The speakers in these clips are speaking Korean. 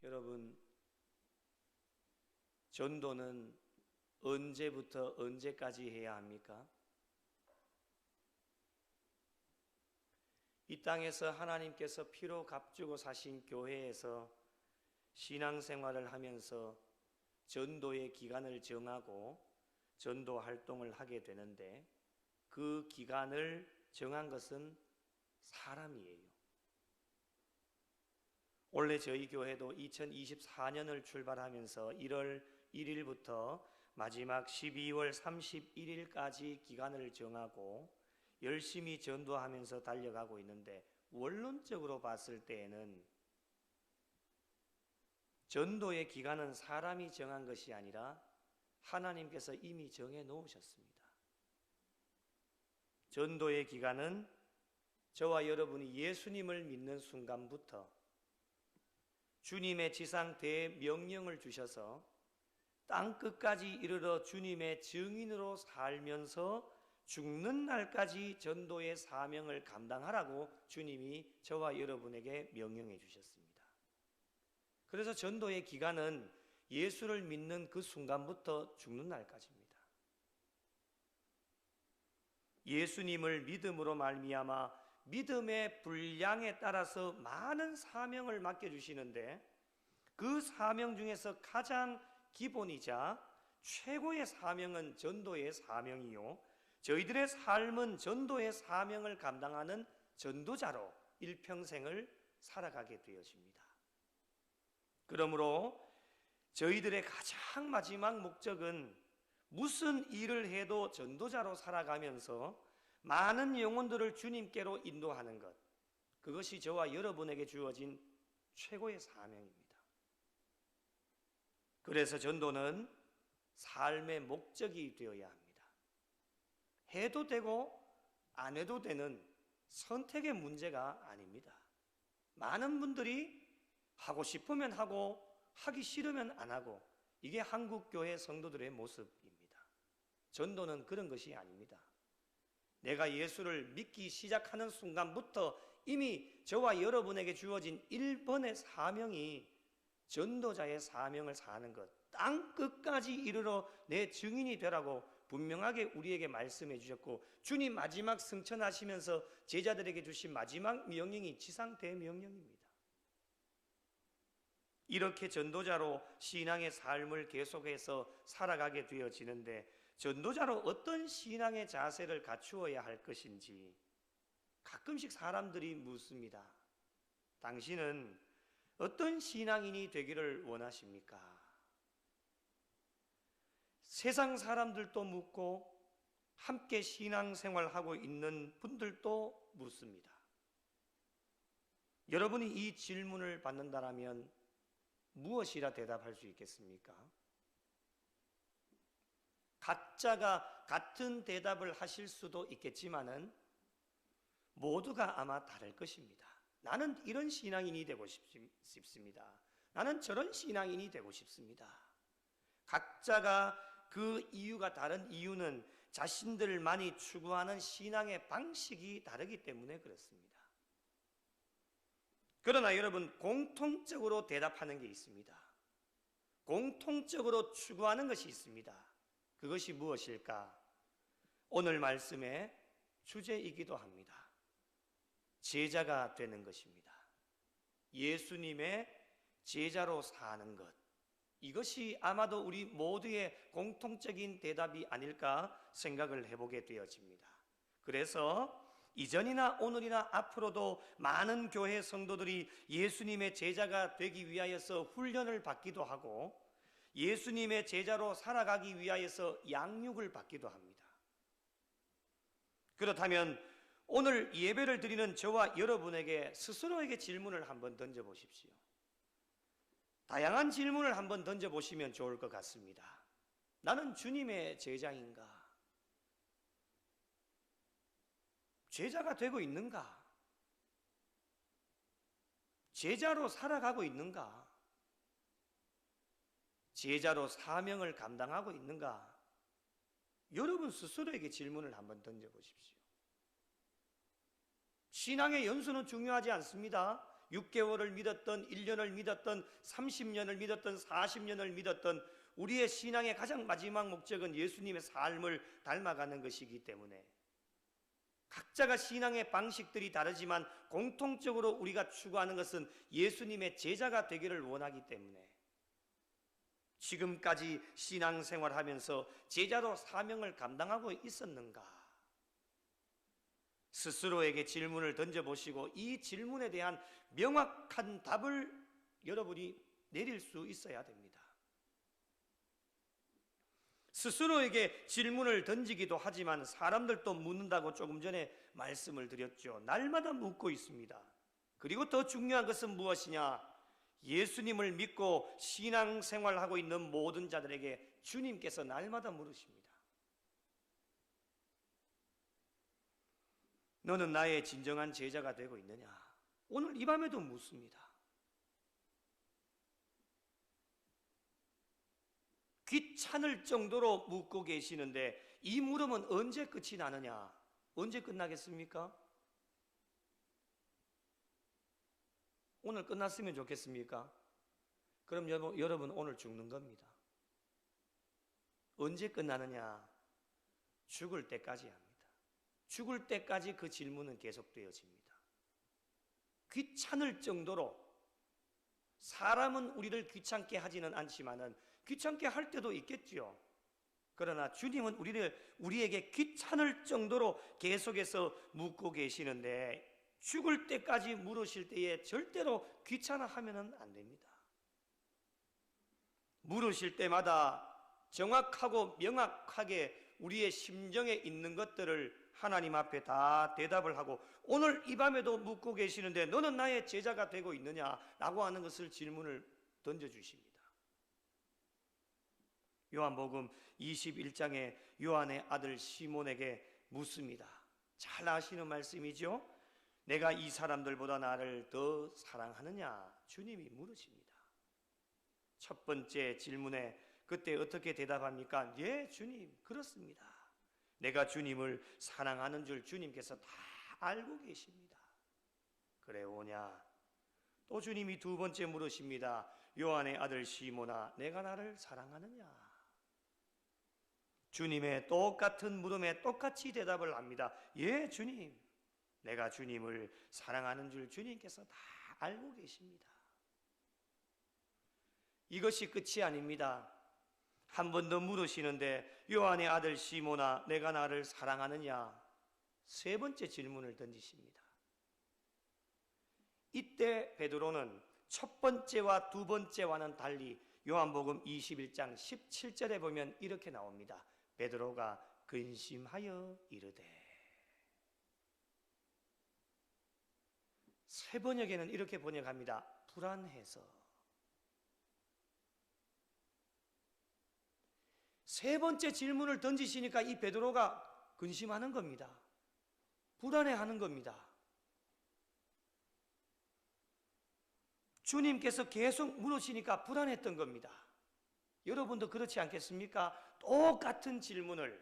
여러분, 전도는 언제부터 언제까지 해야 합니까? 이 땅에서 하나님께서 피로 값주고 사신 교회에서 신앙생활을 하면서 전도의 기간을 정하고 전도 활동을 하게 되는데, 그 기간을 정한 것은 사람이에요. 원래 저희 교회도 2024년을 출발하면서 1월 1일부터 마지막 12월 31일까지 기간을 정하고 열심히 전도하면서 달려가고 있는데, 원론적으로 봤을 때에는 전도의 기간은 사람이 정한 것이 아니라 하나님께서 이미 정해 놓으셨습니다. 전도의 기간은 저와 여러분이 예수님을 믿는 순간부터 주님의 지상 대명령을 주셔서 땅 끝까지 이르러 주님의 증인으로 살면서 죽는 날까지 전도의 사명을 감당하라고 주님이 저와 여러분에게 명령해 주셨습니다. 그래서 전도의 기간은 예수를 믿는 그 순간부터 죽는 날까지입니다. 예수님을 믿음으로 말미암아 믿음의 분량에 따라서 많은 사명을 맡겨주시는데, 그 사명 중에서 가장 기본이자 최고의 사명은 전도의 사명이요, 저희들의 삶은 전도의 사명을 감당하는 전도자로 일평생을 살아가게 되어집니다. 그러므로 저희들의 가장 마지막 목적은 무슨 일을 해도 전도자로 살아가면서 많은 영혼들을 주님께로 인도하는 것, 그것이 저와 여러분에게 주어진 최고의 사명입니다. 그래서 전도는 삶의 목적이 되어야 합니다. 해도 되고 안 해도 되는 선택의 문제가 아닙니다. 많은 분들이 하고 싶으면 하고 하기 싫으면 안 하고, 이게 한국교회 성도들의 모습입니다. 전도는 그런 것이 아닙니다. 내가 예수를 믿기 시작하는 순간부터 이미 저와 여러분에게 주어진 1번의 사명이 전도자의 사명을 사는 것, 땅 끝까지 이르러 내 증인이 되라고 분명하게 우리에게 말씀해 주셨고, 주님 마지막 승천하시면서 제자들에게 주신 마지막 명령이 지상 대명령입니다. 이렇게 전도자로 신앙의 삶을 계속해서 살아가게 되어지는데, 전도자로 어떤 신앙의 자세를 갖추어야 할 것인지 가끔씩 사람들이 묻습니다. 당신은 어떤 신앙인이 되기를 원하십니까? 세상 사람들도 묻고 함께 신앙생활하고 있는 분들도 묻습니다. 여러분이 이 질문을 받는다면 무엇이라 대답할 수 있겠습니까? 각자가 같은 대답을 하실 수도 있겠지만은 모두가 아마 다를 것입니다. 나는 이런 신앙인이 되고 싶습니다. 나는 저런 신앙인이 되고 싶습니다. 각자가 그 이유가 다른 이유는 자신들만이 추구하는 신앙의 방식이 다르기 때문에 그렇습니다. 그러나 여러분, 공통적으로 대답하는 게 있습니다. 공통적으로 추구하는 것이 있습니다. 그것이 무엇일까? 오늘 말씀의 주제이기도 합니다. 제자가 되는 것입니다. 예수님의 제자로 사는 것, 이것이 아마도 우리 모두의 공통적인 대답이 아닐까 생각을 해보게 되어집니다. 그래서 이전이나 오늘이나 앞으로도 많은 교회 성도들이 예수님의 제자가 되기 위하여서 훈련을 받기도 하고, 예수님의 제자로 살아가기 위하여서 양육을 받기도 합니다. 그렇다면 오늘 예배를 드리는 저와 여러분에게 스스로에게 질문을 한번 던져보십시오. 다양한 질문을 한번 던져보시면 좋을 것 같습니다. 나는 주님의 제자인가? 제자가 되고 있는가? 제자로 살아가고 있는가? 제자로 사명을 감당하고 있는가? 여러분 스스로에게 질문을 한번 던져보십시오. 신앙의 연수는 중요하지 않습니다. 6개월을 믿었던 1년을 믿었던 30년을 믿었던 40년을 믿었던 우리의 신앙의 가장 마지막 목적은 예수님의 삶을 닮아가는 것이기 때문에 각자가 신앙의 방식들이 다르지만 공통적으로 우리가 추구하는 것은 예수님의 제자가 되기를 원하기 때문에 지금까지 신앙생활하면서 제자로 사명을 감당하고 있었는가? 스스로에게 질문을 던져보시고 이 질문에 대한 명확한 답을 여러분이 내릴 수 있어야 됩니다. 스스로에게 질문을 던지기도 하지만 사람들도 묻는다고 조금 전에 말씀을 드렸죠. 날마다 묻고 있습니다. 그리고 더 중요한 것은 무엇이냐? 예수님을 믿고 신앙생활하고 있는 모든 자들에게 주님께서 날마다 물으십니다. 너는 나의 진정한 제자가 되고 있느냐? 오늘 이 밤에도 묻습니다. 귀찮을 정도로 묻고 계시는데 이 물음은 언제 끝이 나느냐? 언제 끝나겠습니까? 오늘 끝났으면 좋겠습니까? 그럼 여러분 오늘 죽는 겁니다. 언제 끝나느냐? 죽을 때까지 합니다. 죽을 때까지 그 질문은 계속되어집니다. 귀찮을 정도로 사람은 우리를 귀찮게 하지는 않지만은 귀찮게 할 때도 있겠지요. 그러나 주님은 우리에게 귀찮을 정도로 계속해서 묻고 계시는데 죽을 때까지 물으실 때에 절대로 귀찮아하면 안 됩니다. 물으실 때마다 정확하고 명확하게 우리의 심정에 있는 것들을 하나님 앞에 다 대답을 하고 오늘 이 밤에도 묻고 계시는데 너는 나의 제자가 되고 있느냐라고 하는 것을 질문을 던져주십니다. 요한복음 21장에 요한의 아들 시몬에게 묻습니다. 잘 아시는 말씀이죠? 내가 이 사람들보다 나를 더 사랑하느냐? 주님이 물으십니다. 첫 번째 질문에 그때 어떻게 대답합니까? 예, 주님, 그렇습니다. 내가 주님을 사랑하는 줄 주님께서 다 알고 계십니다. 그래 오냐? 또 주님이 두 번째 물으십니다. 요한의 아들 시몬아, 내가 나를 사랑하느냐? 주님의 똑같은 물음에 똑같이 대답을 합니다. 예, 주님. 내가 주님을 사랑하는 줄 주님께서 다 알고 계십니다. 이것이 끝이 아닙니다. 한 번 더 물으시는데 요한의 아들 시몬아, 내가 나를 사랑하느냐? 세 번째 질문을 던지십니다. 이때 베드로는 첫 번째와 두 번째와는 달리 요한복음 21장 17절에 보면 이렇게 나옵니다. 베드로가 근심하여 이르되. 새 번역에는 이렇게 번역합니다. 불안해서. 세 번째 질문을 던지시니까 이 베드로가 근심하는 겁니다. 불안해하는 겁니다. 주님께서 계속 물으시니까 불안했던 겁니다. 여러분도 그렇지 않겠습니까? 똑같은 질문을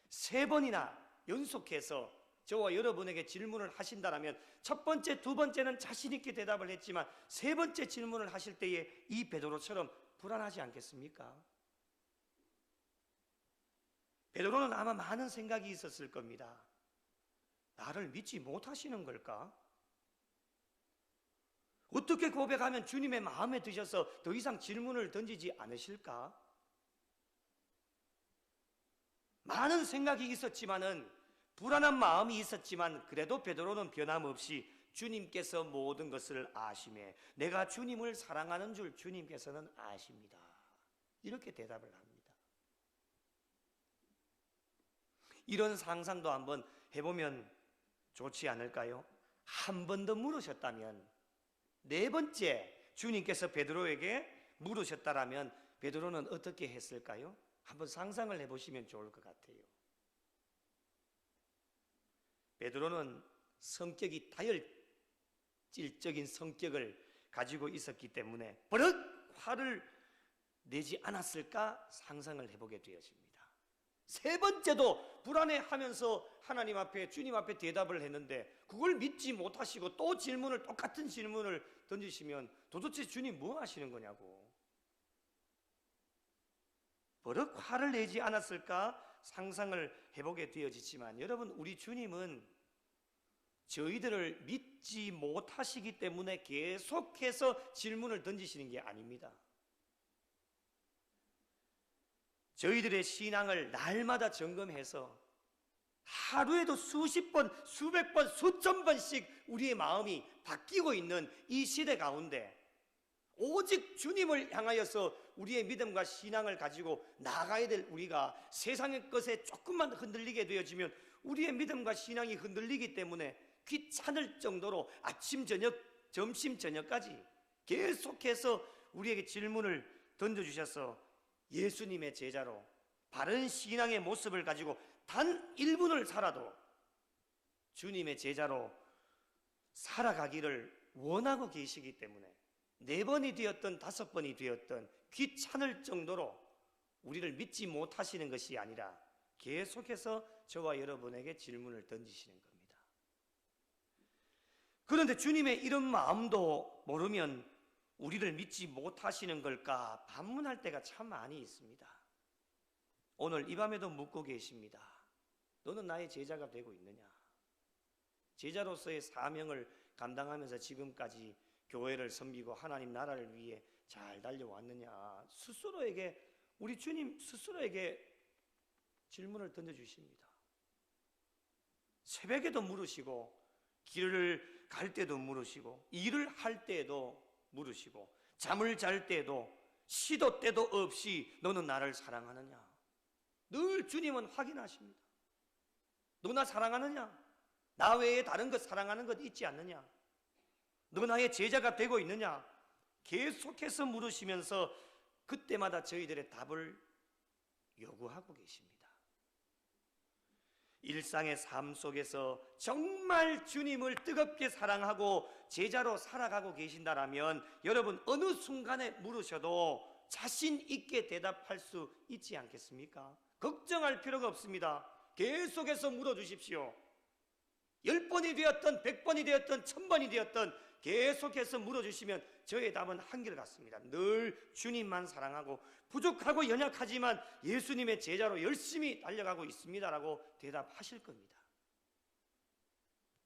세 번이나 연속해서 저와 여러분에게 질문을 하신다면 첫 번째, 두 번째는 자신 있게 대답을 했지만 세 번째 질문을 하실 때에 이 베드로처럼 불안하지 않겠습니까? 베드로는 아마 많은 생각이 있었을 겁니다. 나를 믿지 못하시는 걸까? 어떻게 고백하면 주님의 마음에 드셔서 더 이상 질문을 던지지 않으실까? 많은 생각이 있었지만은 불안한 마음이 있었지만 그래도 베드로는 변함없이 주님께서 모든 것을 아시매 내가 주님을 사랑하는 줄 주님께서는 아십니다. 이렇게 대답을 합니다. 이런 상상도 한번 해보면 좋지 않을까요? 한 번 더 물으셨다면 네 번째 주님께서 베드로에게 물으셨다라면 베드로는 어떻게 했을까요? 한번 상상을 해보시면 좋을 것 같아요. 베드로는 성격이 다혈질적인 성격을 가지고 있었기 때문에 버릇 화를 내지 않았을까 상상을 해보게 되었습니다. 3번째도 불안해하면서 하나님 앞에, 주님 앞에 대답을 했는데 그걸 믿지 못하시고 또 똑같은 질문을 던지시면 도대체 주님 뭐 하시는 거냐고. 버럭 화를 내지 않았을까 상상을 해보게 되어지지만, 여러분, 우리 주님은 저희들을 믿지 못하시기 때문에 계속해서 질문을 던지시는 게 아닙니다. 저희들의 신앙을 날마다 점검해서 하루에도 수십 번, 수백 번, 수천 번씩 우리의 마음이 바뀌고 있는 이 시대 가운데 오직 주님을 향하여서 우리의 믿음과 신앙을 가지고 나아가야 될 우리가 세상의 것에 조금만 흔들리게 되어지면 우리의 믿음과 신앙이 흔들리기 때문에 귀찮을 정도로 아침, 저녁, 점심, 저녁까지 계속해서 우리에게 질문을 던져주셔서 예수님의 제자로 바른 신앙의 모습을 가지고 단 1분을 살아도 주님의 제자로 살아가기를 원하고 계시기 때문에 4번이 되었든 5번이 되었든 귀찮을 정도로 우리를 믿지 못하시는 것이 아니라 계속해서 저와 여러분에게 질문을 던지시는 겁니다. 그런데 주님의 이런 마음도 모르면 우리를 믿지 못하시는 걸까 반문할 때가 참 많이 있습니다. 오늘 이 밤에도 묻고 계십니다. 너는 나의 제자가 되고 있느냐? 제자로서의 사명을 감당하면서 지금까지 교회를 섬기고 하나님 나라를 위해 잘 달려왔느냐? 우리 주님 스스로에게 질문을 던져주십니다. 새벽에도 물으시고, 길을 갈 때도 물으시고, 일을 할 때도 물으시고, 잠을 잘 때도 시도 때도 없이 너는 나를 사랑하느냐? 늘 주님은 확인하십니다. 너 나 사랑하느냐? 나 외에 다른 것 사랑하는 것 있지 않느냐? 너 나의 제자가 되고 있느냐? 계속해서 물으시면서 그때마다 저희들의 답을 요구하고 계십니다. 일상의 삶 속에서 정말 주님을 뜨겁게 사랑하고 제자로 살아가고 계신다라면 여러분 어느 순간에 물으셔도 자신 있게 대답할 수 있지 않겠습니까? 걱정할 필요가 없습니다. 계속해서 물어주십시오. 10번이 되었든 100번이 되었든 1000번이 되었든 계속해서 물어주시면 저의 답은 한결같습니다. 늘 주님만 사랑하고 부족하고 연약하지만 예수님의 제자로 열심히 달려가고 있습니다라고 대답하실 겁니다.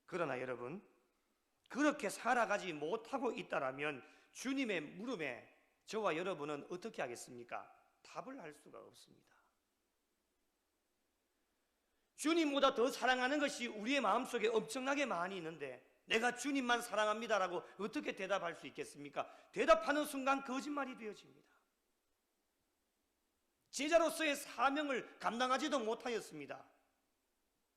그러나 여러분, 그렇게 살아가지 못하고 있다라면 주님의 물음에 저와 여러분은 어떻게 하겠습니까? 답을 할 수가 없습니다. 주님보다 더 사랑하는 것이 우리의 마음속에 엄청나게 많이 있는데 내가 주님만 사랑합니다라고 어떻게 대답할 수 있겠습니까? 대답하는 순간 거짓말이 되어집니다. 제자로서의 사명을 감당하지도 못하였습니다.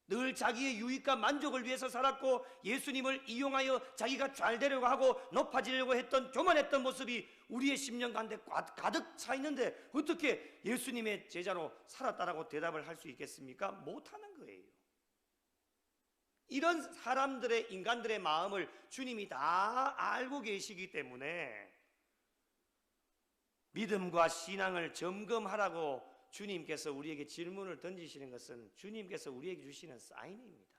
늘 자기의 유익과 만족을 위해서 살았고 예수님을 이용하여 자기가 잘 되려고 하고 높아지려고 했던 교만했던 모습이 우리의 심령 가운데 가득 차 있는데 어떻게 예수님의 제자로 살았다라고 대답을 할 수 있겠습니까? 못하는 거예요. 이런 사람들의, 인간들의 마음을 주님이 다 알고 계시기 때문에 믿음과 신앙을 점검하라고 주님께서 우리에게 질문을 던지시는 것은 주님께서 우리에게 주시는 사인입니다.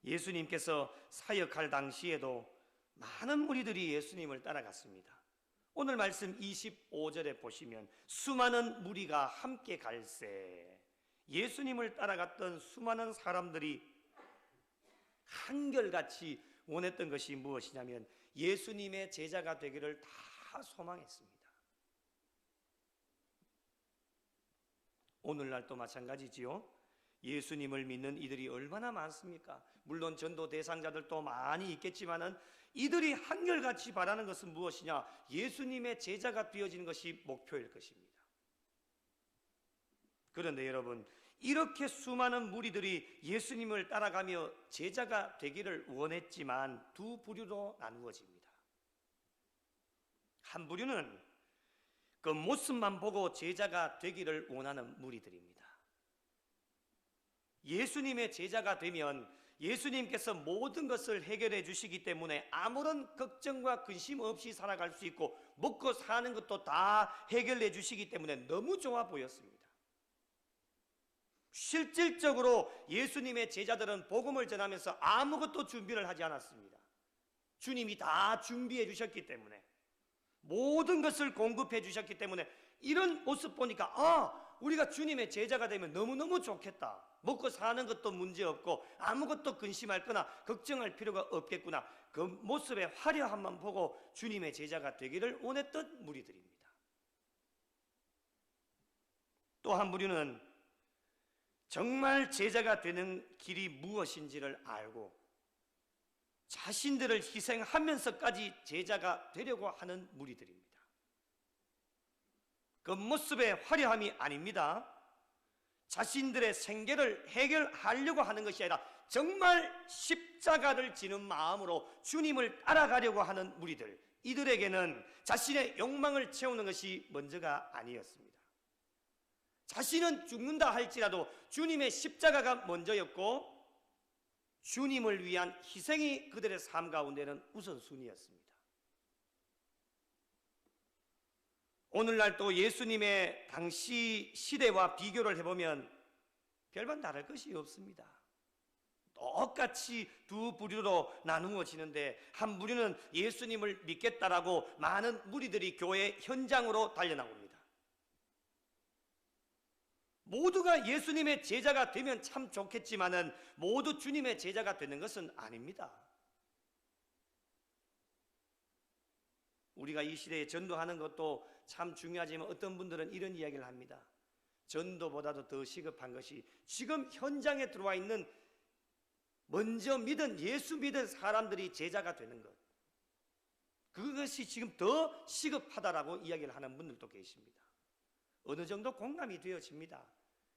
예수님께서 사역할 당시에도 많은 무리들이 예수님을 따라갔습니다. 오늘 말씀 25절에 보시면 수많은 무리가 함께 갈새, 예수님을 따라갔던 수많은 사람들이 한결같이 원했던 것이 무엇이냐면 예수님의 제자가 되기를 다 소망했습니다. 오늘날도 마찬가지지요. 예수님을 믿는 이들이 얼마나 많습니까? 물론 전도 대상자들도 많이 있겠지만은 이들이 한결같이 바라는 것은 무엇이냐? 예수님의 제자가 되어지는 것이 목표일 것입니다. 그런데 여러분, 이렇게 수많은 무리들이 예수님을 따라가며 제자가 되기를 원했지만 두 부류로 나누어집니다. 한 부류는 그 모습만 보고 제자가 되기를 원하는 무리들입니다. 예수님의 제자가 되면 예수님께서 모든 것을 해결해 주시기 때문에 아무런 걱정과 근심 없이 살아갈 수 있고 먹고 사는 것도 다 해결해 주시기 때문에 너무 좋아 보였습니다. 실질적으로 예수님의 제자들은 복음을 전하면서 아무것도 준비를 하지 않았습니다. 주님이 다 준비해 주셨기 때문에, 모든 것을 공급해 주셨기 때문에 이런 모습 보니까 우리가 주님의 제자가 되면 너무너무 좋겠다. 먹고 사는 것도 문제없고 아무것도 근심할 거나 걱정할 필요가 없겠구나. 그 모습의 화려함만 보고 주님의 제자가 되기를 원했던 무리들입니다. 또 한 무리는 정말 제자가 되는 길이 무엇인지를 알고 자신들을 희생하면서까지 제자가 되려고 하는 무리들입니다. 그 모습의 화려함이 아닙니다. 자신들의 생계를 해결하려고 하는 것이 아니라 정말 십자가를 지는 마음으로 주님을 따라가려고 하는 무리들, 이들에게는 자신의 욕망을 채우는 것이 먼저가 아니었습니다. 자신은 죽는다 할지라도 주님의 십자가가 먼저였고 주님을 위한 희생이 그들의 삶 가운데는 우선순위였습니다. 오늘날 또 예수님의 당시 시대와 비교를 해보면 별반 다를 것이 없습니다. 똑같이 두 부류로 나누어지는데, 한 부류는 예수님을 믿겠다라고 많은 무리들이 교회 현장으로 달려나옵니다. 모두가 예수님의 제자가 되면 참 좋겠지만은 모두 주님의 제자가 되는 것은 아닙니다. 우리가 이 시대에 전도하는 것도 참 중요하지만 어떤 분들은 이런 이야기를 합니다. 전도보다도 더 시급한 것이 지금 현장에 들어와 있는 먼저 믿은 예수 믿은 사람들이 제자가 되는 것, 그것이 지금 더 시급하다라고 이야기를 하는 분들도 계십니다. 어느 정도 공감이 되어집니다.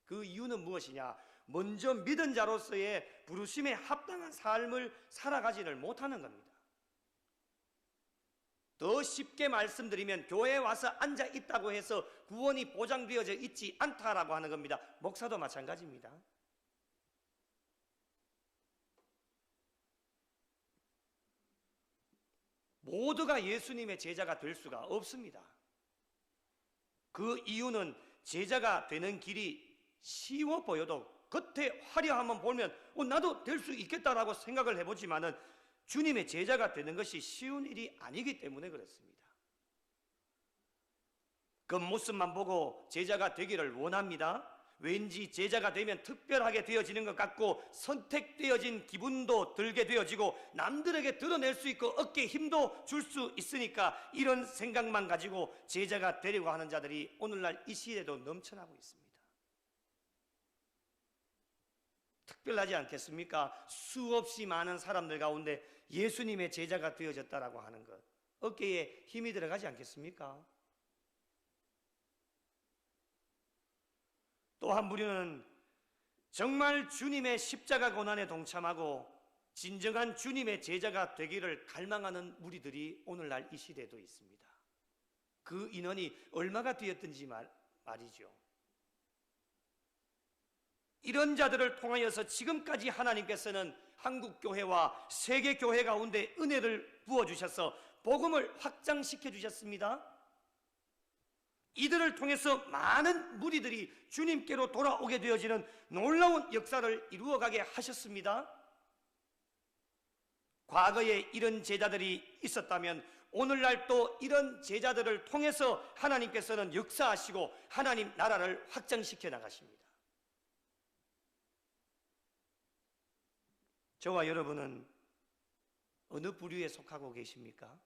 그 이유는 무엇이냐? 먼저 믿은 자로서의 부르심에 합당한 삶을 살아가지를 못하는 겁니다. 더 쉽게 말씀드리면 교회에 와서 앉아 있다고 해서 구원이 보장되어져 있지 않다라고 하는 겁니다. 목사도 마찬가지입니다. 모두가 예수님의 제자가 될 수가 없습니다. 그 이유는 제자가 되는 길이 쉬워 보여도 겉에 화려함만 보면 나도 될 수 있겠다라고 생각을 해보지만은 주님의 제자가 되는 것이 쉬운 일이 아니기 때문에 그렇습니다. 그 모습만 보고 제자가 되기를 원합니다. 왠지 제자가 되면 특별하게 되어지는 것 같고 선택되어진 기분도 들게 되어지고 남들에게 드러낼 수 있고 어깨에 힘도 줄 수 있으니까 이런 생각만 가지고 제자가 되려고 하는 자들이 오늘날 이 시대에도 넘쳐나고 있습니다. 특별하지 않겠습니까? 수없이 많은 사람들 가운데 예수님의 제자가 되어졌다라고 하는 것, 어깨에 힘이 들어가지 않겠습니까? 또 한 부류는 정말 주님의 십자가 고난에 동참하고 진정한 주님의 제자가 되기를 갈망하는 무리들이 오늘날 이 시대에도 있습니다. 그 인원이 얼마가 되었든지 말이죠. 이런 자들을 통하여서 지금까지 하나님께서는 한국교회와 세계교회 가운데 은혜를 부어주셔서 복음을 확장시켜 주셨습니다. 이들을 통해서 많은 무리들이 주님께로 돌아오게 되어지는 놀라운 역사를 이루어가게 하셨습니다. 과거에 이런 제자들이 있었다면 오늘날 또 이런 제자들을 통해서 하나님께서는 역사하시고 하나님 나라를 확장시켜 나가십니다. 저와 여러분은 어느 부류에 속하고 계십니까?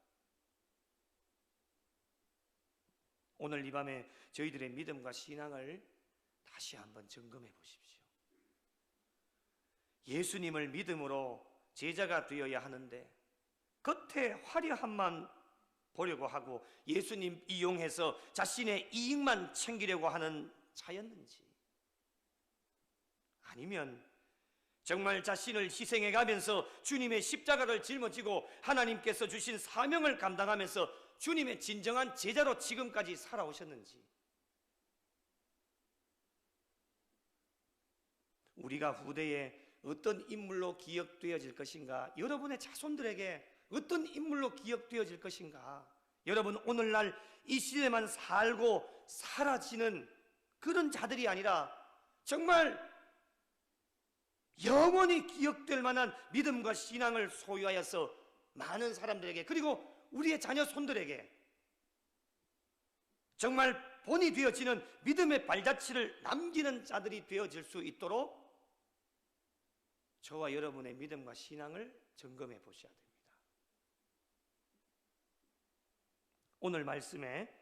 오늘 이 밤에 저희들의 믿음과 신앙을 다시 한번 점검해 보십시오. 예수님을 믿음으로 제자가 되어야 하는데 겉에 화려함만 보려고 하고 예수님 이용해서 자신의 이익만 챙기려고 하는 자였는지, 아니면 정말 자신을 희생해 가면서 주님의 십자가를 짊어지고 하나님께서 주신 사명을 감당하면서 주님의 진정한 제자로 지금까지 살아오셨는지, 우리가 후대에 어떤 인물로 기억되어질 것인가? 여러분의 자손들에게 어떤 인물로 기억되어질 것인가? 여러분, 오늘날 이 시대만 살고 사라지는 그런 자들이 아니라 정말 영원히 기억될 만한 믿음과 신앙을 소유하여서 많은 사람들에게, 그리고 우리의 자녀 손들에게 정말 본이 되어지는 믿음의 발자취를 남기는 자들이 되어질 수 있도록 저와 여러분의 믿음과 신앙을 점검해 보셔야 됩니다. 오늘 말씀에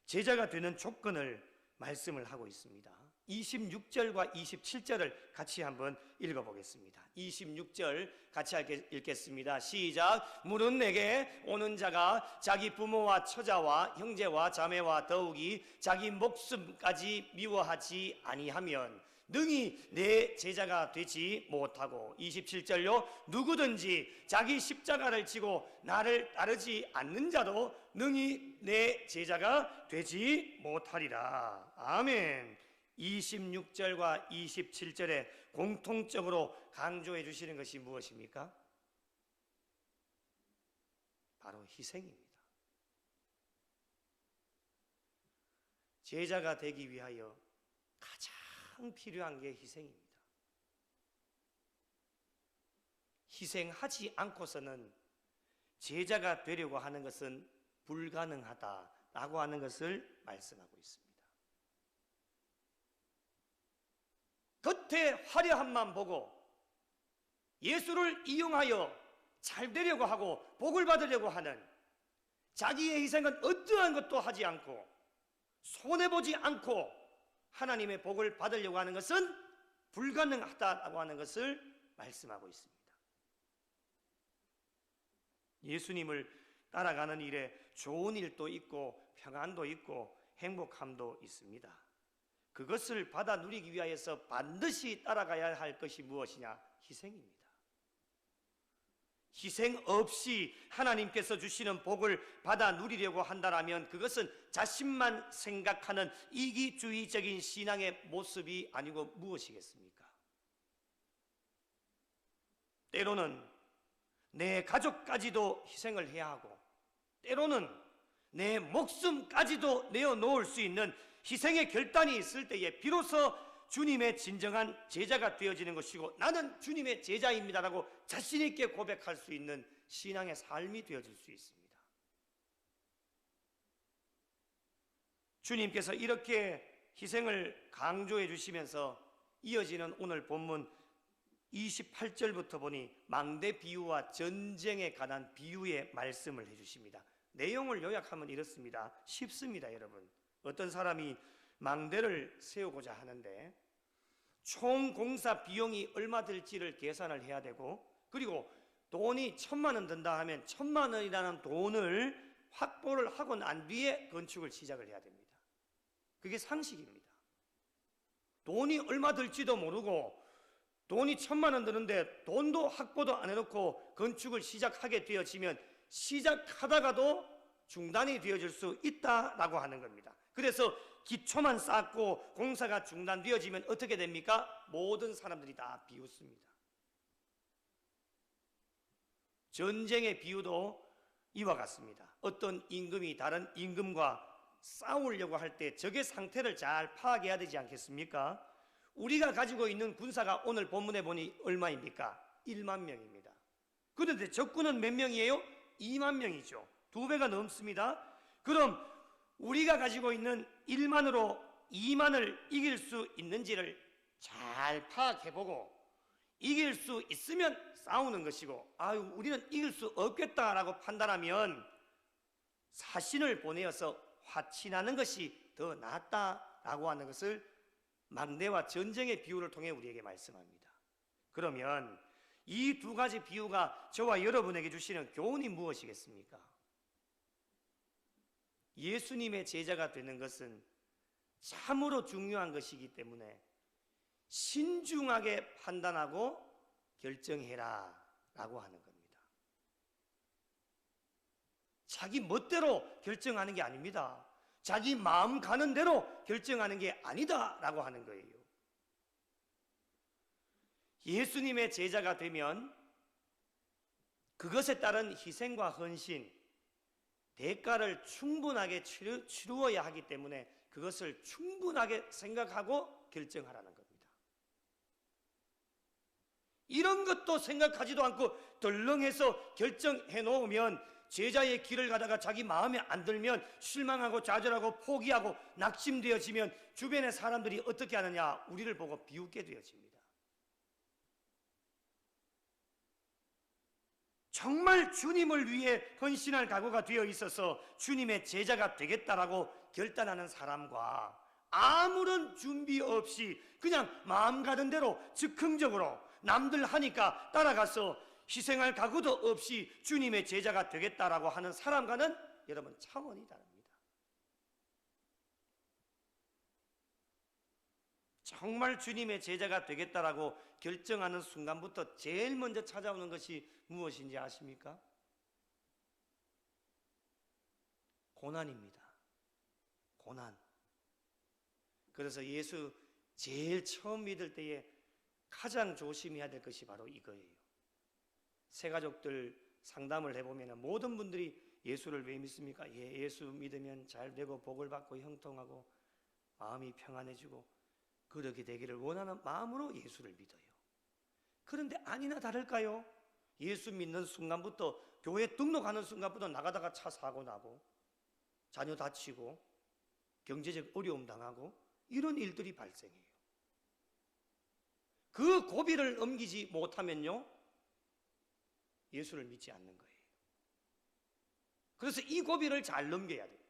제자가 되는 조건을 말씀을 하고 있습니다. 26절과 27절을 같이 한번 읽어보겠습니다. 26절 같이 읽겠습니다. 시작. 물은 내게 오는 자가 자기 부모와 처자와 형제와 자매와 더욱이 자기 목숨까지 미워하지 아니하면 능히 내 제자가 되지 못하고, 27절요. 누구든지 자기 십자가를 지고 나를 따르지 않는 자도 능히 내 제자가 되지 못하리라. 아멘. 26절과 27절에 공통적으로 강조해 주시는 것이 무엇입니까? 바로 희생입니다. 제자가 되기 위하여 가장 필요한 게 희생입니다. 희생하지 않고서는 제자가 되려고 하는 것은 불가능하다라고 하는 것을 말씀하고 있습니다. 겉의 화려함만 보고 예수를 이용하여 잘 되려고 하고 복을 받으려고 하는, 자기의 희생은 어떠한 것도 하지 않고 손해보지 않고 하나님의 복을 받으려고 하는 것은 불가능하다라고 하는 것을 말씀하고 있습니다. 예수님을 따라가는 일에 좋은 일도 있고 평안도 있고 행복함도 있습니다. 그것을 받아 누리기 위하여서 반드시 따라가야 할 것이 무엇이냐? 희생입니다. 희생 없이 하나님께서 주시는 복을 받아 누리려고 한다면 그것은 자신만 생각하는 이기주의적인 신앙의 모습이 아니고 무엇이겠습니까? 때로는 내 가족까지도 희생을 해야 하고, 때로는 내 목숨까지도 내어놓을 수 있는 희생의 결단이 있을 때에 비로소 주님의 진정한 제자가 되어지는 것이고, 나는 주님의 제자입니다라고 자신 있게 고백할 수 있는 신앙의 삶이 되어질 수 있습니다. 주님께서 이렇게 희생을 강조해 주시면서 이어지는 오늘 본문 28절부터 보니 망대 비유와 전쟁에 관한 비유의 말씀을 해주십니다. 내용을 요약하면 이렇습니다. 쉽습니다, 여러분. 어떤 사람이 망대를 세우고자 하는데 총 공사 비용이 얼마 들지를 계산을 해야 되고, 그리고 돈이 1,000만 원 든다 하면 1,000만 원이라는 돈을 확보를 하고 난 뒤에 건축을 시작을 해야 됩니다. 그게 상식입니다. 돈이 얼마 들지도 모르고 돈이 1,000만 원 드는데 돈도 확보도 안 해놓고 건축을 시작하게 되어지면 시작하다가도 중단이 되어질 수 있다라고 하는 겁니다. 그래서 기초만 쌓고 공사가 중단되어지면 어떻게 됩니까? 모든 사람들이 다 비웃습니다. 전쟁의 비유도 이와 같습니다. 어떤 임금이 다른 임금과 싸우려고 할 때 적의 상태를 잘 파악해야 되지 않겠습니까? 우리가 가지고 있는 군사가 오늘 본문에 보니 얼마입니까? 1만 명입니다. 그런데 적군은 몇 명이에요? 2만 명이죠. 2배가 넘습니다. 그럼 우리가 가지고 있는 1만으로 2만을 이길 수 있는지를 잘 파악해보고, 이길 수 있으면 싸우는 것이고, 우리는 이길 수 없겠다라고 판단하면 사신을 보내어서 화친하는 것이 더 낫다라고 하는 것을 망대와 전쟁의 비유를 통해 우리에게 말씀합니다. 그러면 이 두 가지 비유가 저와 여러분에게 주시는 교훈이 무엇이겠습니까? 예수님의 제자가 되는 것은 참으로 중요한 것이기 때문에 신중하게 판단하고 결정해라 라고 하는 겁니다. 자기 멋대로 결정하는 게 아닙니다. 자기 마음 가는 대로 결정하는 게 아니다 라고 하는 거예요. 예수님의 제자가 되면 그것에 따른 희생과 헌신, 대가를 충분하게 치루어야 하기 때문에 그것을 충분하게 생각하고 결정하라는 겁니다. 이런 것도 생각하지도 않고 덜렁해서 결정해 놓으면 제자의 길을 가다가 자기 마음에 안 들면 실망하고 좌절하고 포기하고 낙심되어지면 주변의 사람들이 어떻게 하느냐? 우리를 보고 비웃게 되어집니다. 정말 주님을 위해 헌신할 각오가 되어 있어서 주님의 제자가 되겠다라고 결단하는 사람과 아무런 준비 없이 그냥 마음 가는 대로 즉흥적으로 남들 하니까 따라가서 희생할 각오도 없이 주님의 제자가 되겠다라고 하는 사람과는 여러분 차원이 다릅니다. 정말 주님의 제자가 되겠다라고 결정하는 순간부터 제일 먼저 찾아오는 것이 무엇인지 아십니까? 고난입니다. 고난. 그래서 예수 제일 처음 믿을 때에 가장 조심해야 될 것이 바로 이거예요. 새가족들 상담을 해보면 모든 분들이 예수를 왜 믿습니까? 예수 믿으면 잘 되고 복을 받고 형통하고 마음이 평안해지고 그렇게 되기를 원하는 마음으로 예수를 믿어요. 그런데 아니나 다를까요? 예수 믿는 순간부터 교회 등록하는 순간부터 나가다가 차 사고 나고 자녀 다치고 경제적 어려움 당하고 이런 일들이 발생해요. 그 고비를 넘기지 못하면요 예수를 믿지 않는 거예요. 그래서 이 고비를 잘 넘겨야 돼요.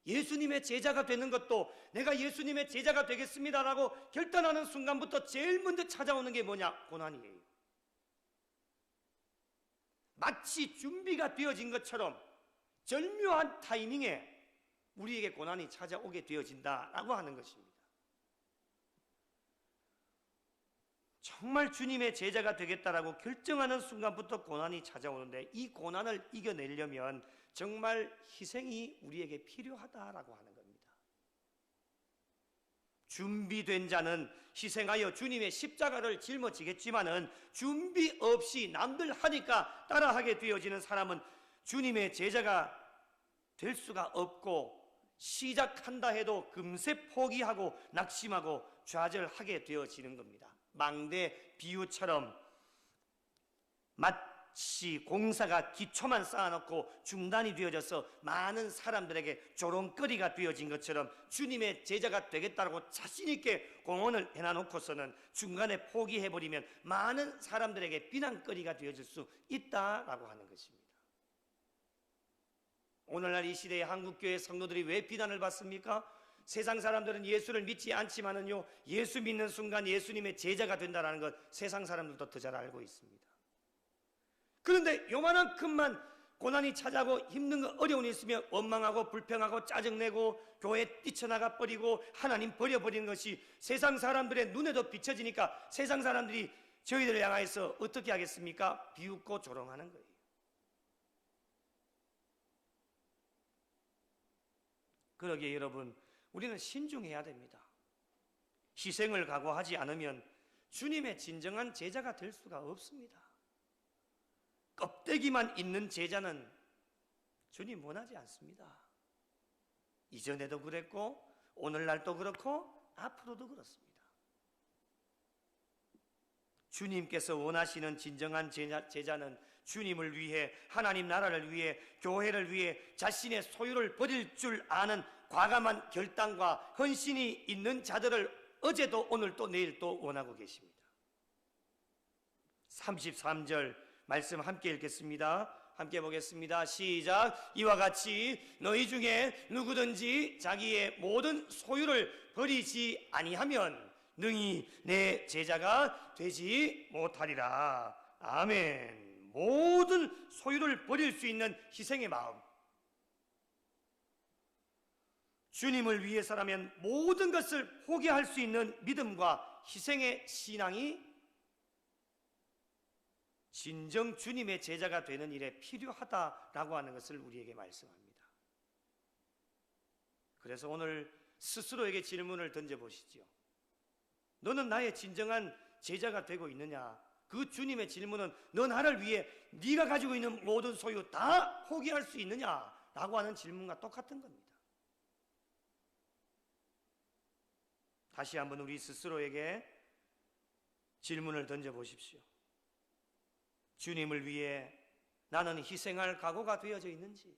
예수님의 제자가 되는 것도 내가 예수님의 제자가 되겠습니다라고 결단하는 순간부터 제일 먼저 찾아오는 게 뭐냐? 고난이에요. 마치 준비가 되어진 것처럼 절묘한 타이밍에 우리에게 고난이 찾아오게 되어진다라고 하는 것입니다. 정말 주님의 제자가 되겠다라고 결정하는 순간부터 고난이 찾아오는데 이 고난을 이겨내려면 정말 희생이 우리에게 필요하다라고 하는 겁니다. 준비된 자는 희생하여 주님의 십자가를 짊어지겠지만은 준비 없이 남들 하니까 따라하게 되어지는 사람은 주님의 제자가 될 수가 없고 시작한다 해도 금세 포기하고 낙심하고 좌절하게 되어지는 겁니다. 망대 비유처럼 마치 공사가 기초만 쌓아놓고 중단이 되어져서 많은 사람들에게 조롱거리가 되어진 것처럼 주님의 제자가 되겠다고 자신있게 공언을 해놔놓고서는 중간에 포기해버리면 많은 사람들에게 비난거리가 되어질 수 있다라고 하는 것입니다. 오늘날 이 시대의 한국교회 성도들이 왜 비난을 받습니까? 세상 사람들은 예수를 믿지 않지만은요 예수 믿는 순간 예수님의 제자가 된다는 것 세상 사람들도 더 잘 알고 있습니다. 그런데 요만한큼만 고난이 찾아오고 힘든 거 어려움이 있으면 원망하고 불평하고 짜증내고 교회 뛰쳐나가 버리고 하나님 버려버리는 것이 세상 사람들의 눈에도 비춰지니까 세상 사람들이 저희들을 향해서 어떻게 하겠습니까? 비웃고 조롱하는 거예요. 그러기에 여러분 우리는 신중해야 됩니다. 희생을 각오하지 않으면 주님의 진정한 제자가 될 수가 없습니다. 껍데기만 있는 제자는 주님 원하지 않습니다. 이전에도 그랬고 오늘날도 그렇고 앞으로도 그렇습니다. 주님께서 원하시는 진정한 제자는 주님을 위해 하나님 나라를 위해 교회를 위해 자신의 소유를 버릴 줄 아는 과감한 결단과 헌신이 있는 자들을 어제도 오늘도 내일도 원하고 계십니다. 33절 말씀 함께 읽겠습니다. 함께 보겠습니다. 시작. 이와 같이 너희 중에 누구든지 자기의 모든 소유를 버리지 아니하면 능히 내 제자가 되지 못하리라. 아멘. 모든 소유를 버릴 수 있는 희생의 마음. 주님을 위해서라면 모든 것을 포기할 수 있는 믿음과 희생의 신앙이 진정 주님의 제자가 되는 일에 필요하다라고 하는 것을 우리에게 말씀합니다. 그래서 오늘 스스로에게 질문을 던져보시죠. 너는 나의 진정한 제자가 되고 있느냐? 그 주님의 질문은 너 나를 위해 네가 가지고 있는 모든 소유 다 포기할 수 있느냐? 라고 하는 질문과 똑같은 겁니다. 다시 한번 우리 스스로에게 질문을 던져보십시오. 주님을 위해 나는 희생할 각오가 되어져 있는지,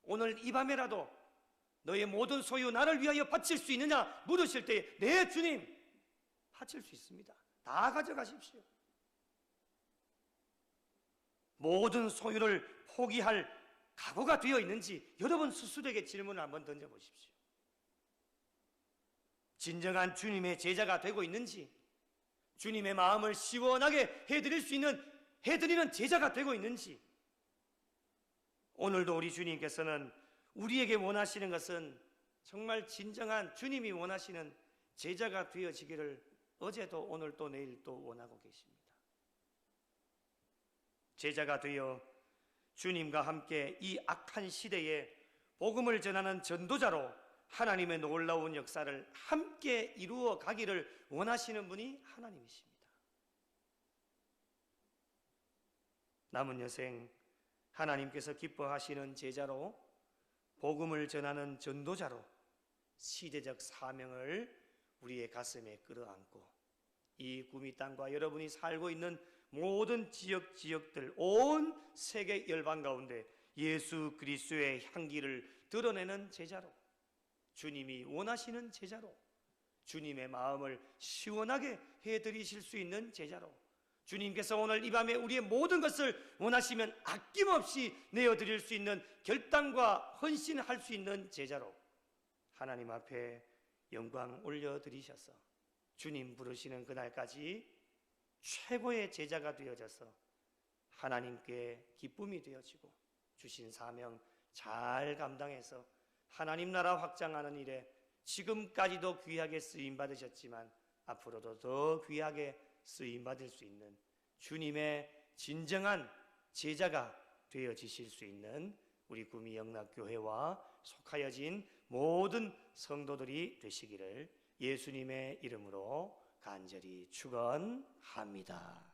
오늘 이 밤에라도 너의 모든 소유 나를 위하여 바칠 수 있느냐 물으실 때 네 주님, 바칠 수 있습니다. 다 가져가십시오. 모든 소유를 포기할 각오가 되어 있는지 여러분 스스로에게 질문을 한번 던져보십시오. 진정한 주님의 제자가 되고 있는지, 주님의 마음을 시원하게 해드리는 제자가 되고 있는지. 오늘도 우리 주님께서는 우리에게 원하시는 것은 정말 진정한 주님이 원하시는 제자가 되어지기를 어제도 오늘도 내일도 원하고 계십니다. 제자가 되어 주님과 함께 이 악한 시대에 복음을 전하는 전도자로 하나님의 놀라운 역사를 함께 이루어 가기를 원하시는 분이 하나님이십니다. 남은 여생 하나님께서 기뻐하시는 제자로, 복음을 전하는 전도자로 시대적 사명을 우리의 가슴에 끌어안고 이 구미 땅과 여러분이 살고 있는 모든 지역들, 온 세계 열방 가운데 예수 그리스도의 향기를 드러내는 제자로, 주님이 원하시는 제자로, 주님의 마음을 시원하게 해드리실 수 있는 제자로, 주님께서 오늘 이 밤에 우리의 모든 것을 원하시면 아낌없이 내어드릴 수 있는 결단과 헌신할 수 있는 제자로 하나님 앞에 영광 올려드리셔서 주님 부르시는 그날까지 최고의 제자가 되어져서 하나님께 기쁨이 되어지고 주신 사명 잘 감당해서 하나님 나라 확장하는 일에 지금까지도 귀하게 쓰임받으셨지만 앞으로도 더 귀하게 쓰임받을 수 있는 주님의 진정한 제자가 되어지실 수 있는 우리 구미 영락교회와 속하여진 모든 성도들이 되시기를 예수님의 이름으로 간절히 축원합니다.